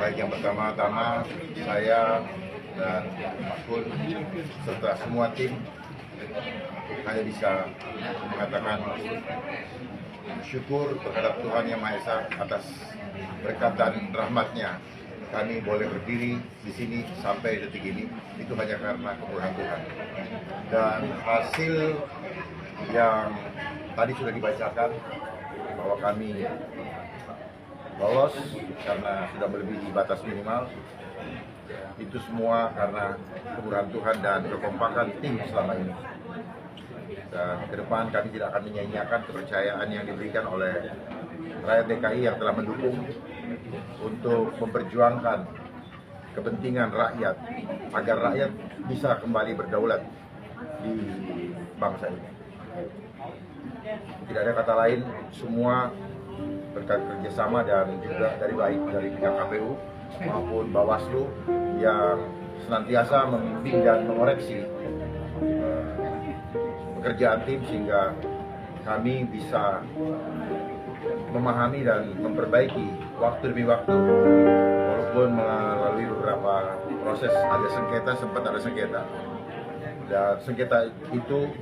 Baik, yang pertama-tama saya dan Pak Kun serta semua tim hanya bisa mengatakan syukur terhadap Tuhan Yang Maha Esa atas berkat dan rahmat-Nya. Kami boleh berdiri di sini sampai detik ini, itu hanya karena kemurahan Tuhan. Dan hasil yang tadi sudah dibacakan bahwa kami lolos karena sudah melebihi batas minimal, itu semua karena kemurahan Tuhan dan kekompakan tim selama ini. Dan ke depan kami tidak akan menyia-nyiakan kepercayaan yang diberikan oleh rakyat DKI yang telah mendukung untuk memperjuangkan kepentingan rakyat agar rakyat bisa kembali berdaulat di bangsa ini. Tidak ada kata lain, semua berkat kerjasama dan juga dari pihak KPU maupun Bawaslu yang senantiasa membimbing dan mengoreksi pekerjaan tim sehingga kami bisa memahami dan memperbaiki waktu demi waktu, walaupun melalui beberapa proses sempat ada sengketa, dan sengketa itu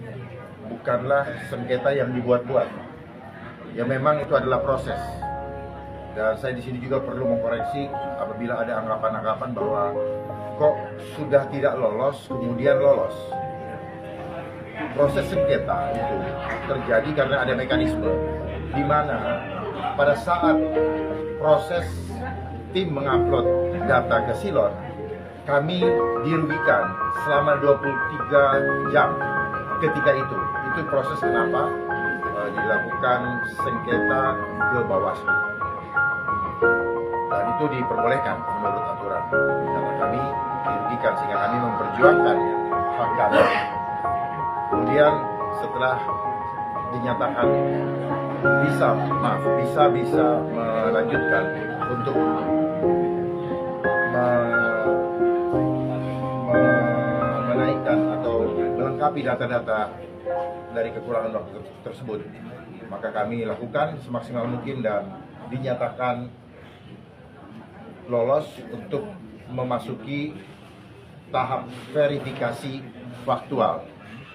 bukanlah sengketa yang dibuat-buat, ya memang itu adalah proses. Dan saya di sini juga perlu mengkoreksi apabila ada anggapan-anggapan bahwa kok sudah tidak lolos kemudian lolos. Proses sengketa itu terjadi karena ada mekanisme di mana pada saat proses tim mengupload data ke Silon, kami dirugikan selama 23 jam ketika itu. Itu proses kenapa dilakukan sengketa ke Bawaslu. Dan itu diperbolehkan menurut aturan karena kami dirugikan sehingga kami memperjuangkan hak kami. Kemudian setelah dinyatakan bisa melanjutkan untuk menaikkan atau melengkapi data-data dari kekurangan waktu tersebut, maka kami lakukan semaksimal mungkin dan dinyatakan lolos untuk memasuki tahap verifikasi faktual.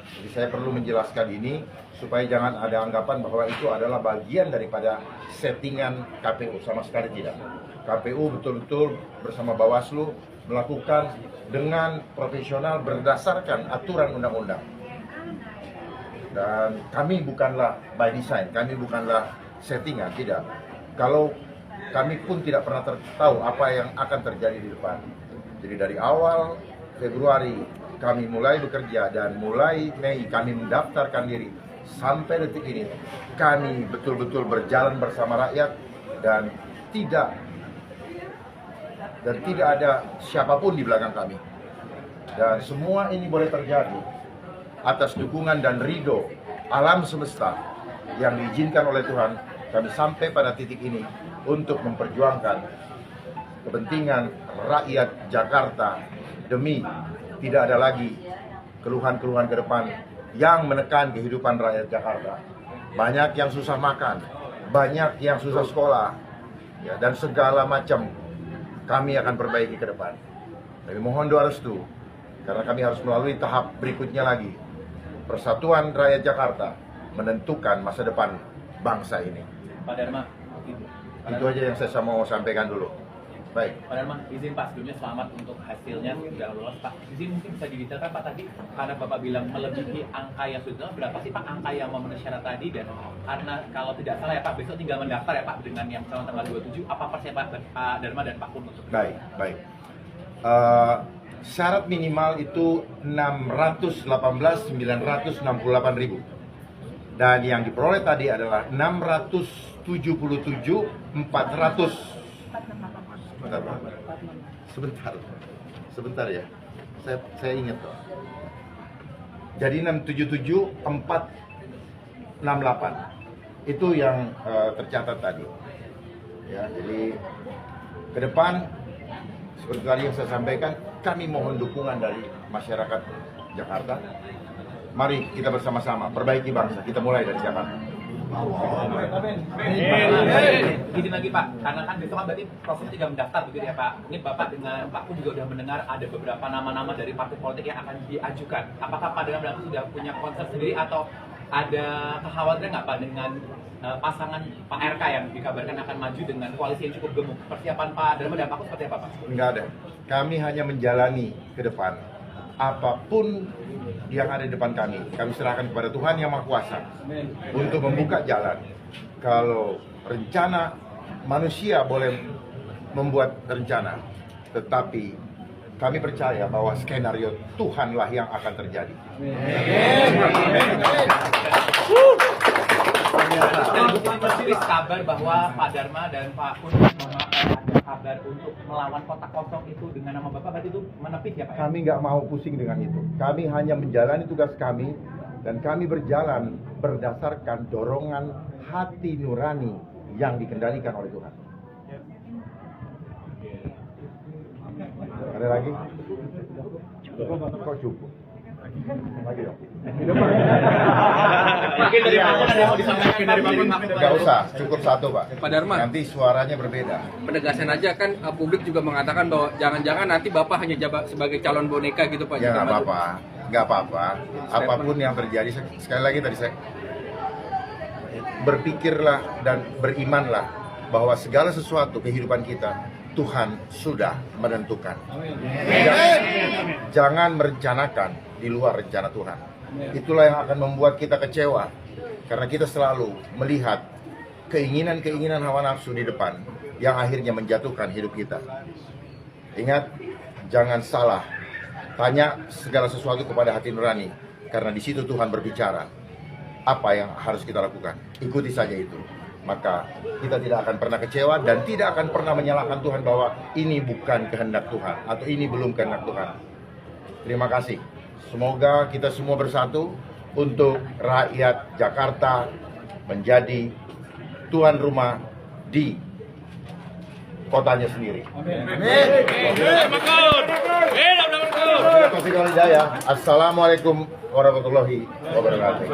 Jadi saya perlu menjelaskan ini supaya jangan ada anggapan bahwa itu adalah bagian daripada settingan KPU, sama sekali tidak. KPU betul-betul bersama Bawaslu melakukan dengan profesional berdasarkan aturan undang-undang. Dan kami bukanlah by design, kami bukanlah settingan, tidak. Kalau kami pun tidak pernah tahu apa yang akan terjadi di depan. Jadi dari awal Februari kami mulai bekerja dan mulai Mei kami mendaftarkan diri sampai detik ini kami betul-betul berjalan bersama rakyat dan tidak ada siapapun di belakang kami. Dan semua ini boleh terjadi atas dukungan dan ridho alam semesta yang diizinkan oleh Tuhan. Kami sampai pada titik ini untuk memperjuangkan kepentingan rakyat Jakarta demi tidak ada lagi keluhan-keluhan ke depan yang menekan kehidupan rakyat Jakarta. Banyak yang susah makan, banyak yang susah sekolah, ya, dan segala macam kami akan perbaiki ke depan. Tapi mohon doa restu, karena kami harus melalui tahap berikutnya lagi. Persatuan rakyat Jakarta menentukan masa depan bangsa ini. Pak Dharma, itu aja yang saya mau sampaikan dulu. Baik. Pak Dharma, izin Pak, sebelumnya selamat untuk hasilnya sudah lolos Pak. Izin mungkin bisa didetailkan Pak tadi, karena Bapak bilang melebihi angka yang sudah, berapa sih Pak angka yang memenuhi syarat tadi? Dan karena kalau tidak salah ya Pak, besok tinggal mendaftar ya Pak dengan yang sama tanggal 27, apa persiapan Pak Dharma dan Pak Kun untuk itu? Baik. Syarat minimal itu 618.968.000. Dan yang diperoleh tadi adalah 677.400. Sebentar ya. Saya ingat kok. Jadi 677.468. Itu yang tercatat tadi. Ya, jadi ke depan seperti tadi yang saya sampaikan, kami mohon dukungan dari masyarakat Jakarta. Mari kita bersama-sama perbaiki bangsa. Kita mulai dari Jakarta. Izin lagi Pak, karena kan besok kan berarti proses tidak mendaftar begitu ya Pak. Ini Bapak dengan Pak Kun juga sudah mendengar ada beberapa nama-nama dari partai politik yang akan diajukan. Apakah Pak dengan Bapak sudah punya konsep sendiri atau ada kekhawatiran nggak Pak dengan pasangan Pak RK yang dikabarkan akan maju dengan koalisi yang cukup gemuk? Persiapan Pak Dharma dan Pak Kun seperti apa Pak? Enggak ada. Kami hanya menjalani ke depan. Apapun yang ada di depan kami serahkan kepada Tuhan Yang Maha Kuasa untuk membuka jalan. Kalau rencana manusia boleh membuat rencana, tetapi kami percaya bahwa skenario Tuhanlah yang akan terjadi. Dan kabar bahwa Pak Dharma dan Pak Kun ada kabar untuk melawan kotak kosong itu dengan nama Bapak, berarti itu menepis ya Pak? Kami nggak mau pusing dengan itu. Kami hanya menjalani tugas kami dan kami berjalan berdasarkan dorongan hati nurani yang dikendalikan oleh Tuhan. Ada lagi? Kok cukup? Lagi dong. Mungkin dari Pak Kun ada yang mau disampaikan dari Pak Kun? Nggak usah, cukup satu Pak. Pak Dharma, Nanti suaranya berbeda. penegasan aja kan publik juga mengatakan bahwa jangan-jangan nanti Bapak hanya jabat sebagai calon boneka gitu Pak. Ya jika nggak maju. apa-apa, nggak apa-apa. Apapun yang terjadi, sekali lagi tadi saya berpikirlah dan berimanlah bahwa segala sesuatu kehidupan kita Tuhan sudah menentukan. Jangan merencanakan di luar rencana Tuhan. Itulah yang akan membuat kita kecewa karena kita selalu melihat keinginan-keinginan hawa nafsu di depan yang akhirnya menjatuhkan hidup kita. Ingat, jangan salah. Tanya segala sesuatu kepada hati nurani karena di situ Tuhan berbicara. Apa yang harus kita lakukan? Ikuti saja itu. Maka kita tidak akan pernah kecewa dan tidak akan pernah menyalahkan Tuhan bahwa ini bukan kehendak Tuhan atau ini belum kehendak Tuhan. Terima kasih. Semoga kita semua bersatu untuk rakyat Jakarta menjadi tuan rumah di kotanya sendiri. Assalamualaikum warahmatullahi wabarakatuh.